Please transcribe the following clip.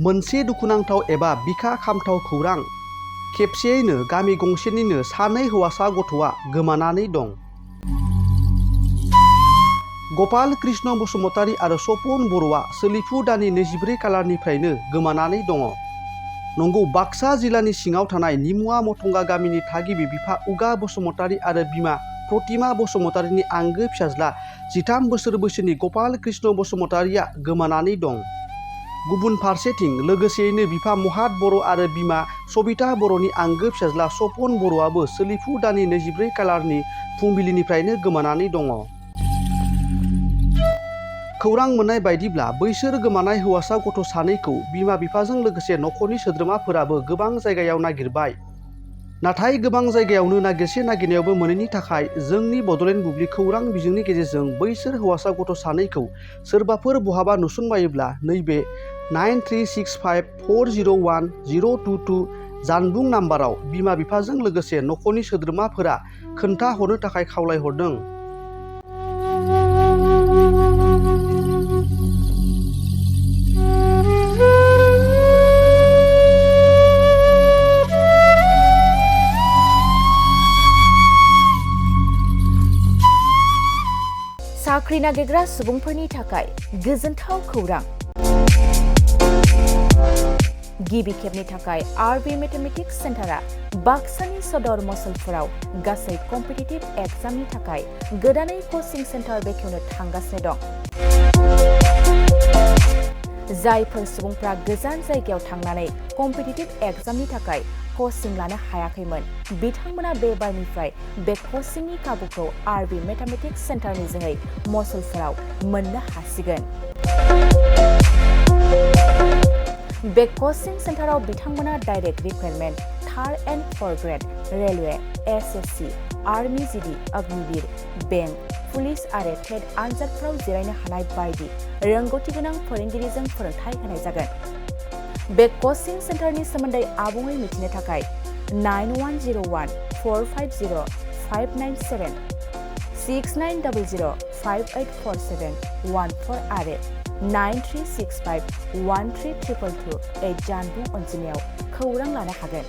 मोनसे दुखुनांथाव एबा बिखा खामथाव खौरां। खेबसेयैनो गामि गंसेनिनो सानै हौवासा गथ'आ गोमानानै दं। गपाल कृष्ण बसुमतारी आरो सपन बर'आ सोलिफु दाननि 24 खालारनिफ्रायनो गोमानानै दङ। नंगौ, बाक्सा जिल्लानि सिङाव थानाय निमुवा मथंगा गामिनि थागिबि बिफा उगा बसुमतारी आरो बिमा प्रतिमा बसुमतारीनि आंगो फिसाज्ला 13 बोसोर बैसोनि गपाल कृष्ण बसुमतारीया गोमानानै दं। गुबुन फारसेथिं लोगोसेयैनो बिफा महात बर' आरो बिमा सबिता बर'नि आंगो फिसाज्ला सपन बर'आबो सोलिफु दाननि 24 खालारनि फुंबिलिनिफ्रायनो गोमानानै दङ। खौरां मोननाय बायदिब्ला बैसोर गोमानाय हौवासा गथ' सानैखौ बिमा बिफाजों लोगोसे नखरनि सोद्रोमाफोराबो गोबां जायगायाव नागिरबाय। नाथाय गोबां जायगायावनो नागिरसे नागिरनायावबो मोनैनि थाखाय जोंनि बड'लेण्ड बुब्लि खौरां बिजोंनि गेजेरजों बैसोर हौवासा गथ' सानैखौ सोरबाफोर बहाबा नुसनबायोब्ला नैबे 9365401022 जानबुं नाम्बाराव बिमा बिफाजों लोगोसे नखरनि सोद्रोमाफोरा खोन्थाहरनो थाखाय खावलायहरदों। साख्रि नागिरग्रा सुबुंफोरनि थाखाय गोजोनथाव खौरां। गिबि खेबनि थाखाय आरबि मेथमेटिक्स सेन्टारा बाक्सानि सदर मसलपुराव गासै कम्पिटिटिभ एग्जामनि थाखाय गोदानै कचिं सेन्टार बेखेवनो थांगासिनो दं। जायफोर सुबुंफ्रा गोजान जायगायाव थांनानै कम्पिटिटिभ एग्जामनि थाखाय कचिं लानो हायाखैमोन, बिथांमोना बे बारनिफ्राय बे कचिंनि खाबुखौ आरबि मेथमेटिक्स सेन्टारनि जोहै मसलपुराव मोननो हासिगोन। बे कचिं सेन्टाराव बिथांमोना direct recruitment, 3rd and 4th grade, railway, SSC, army GD, Agniveer, bank, police आरो टेट आनजादफोराव जिरायनो हानाय बायदि रोंगौथि गोनां फोरोंगिरिजों फोरोंथाय होनाय जागोन। बे कचिं सेन्टारनि सोमोन्दै आबुङै मिथिनो थाखाय 9101450597 6900584714 आरो 9365132228 जानबुं अनजिमायाव खौरां लानो हागोन।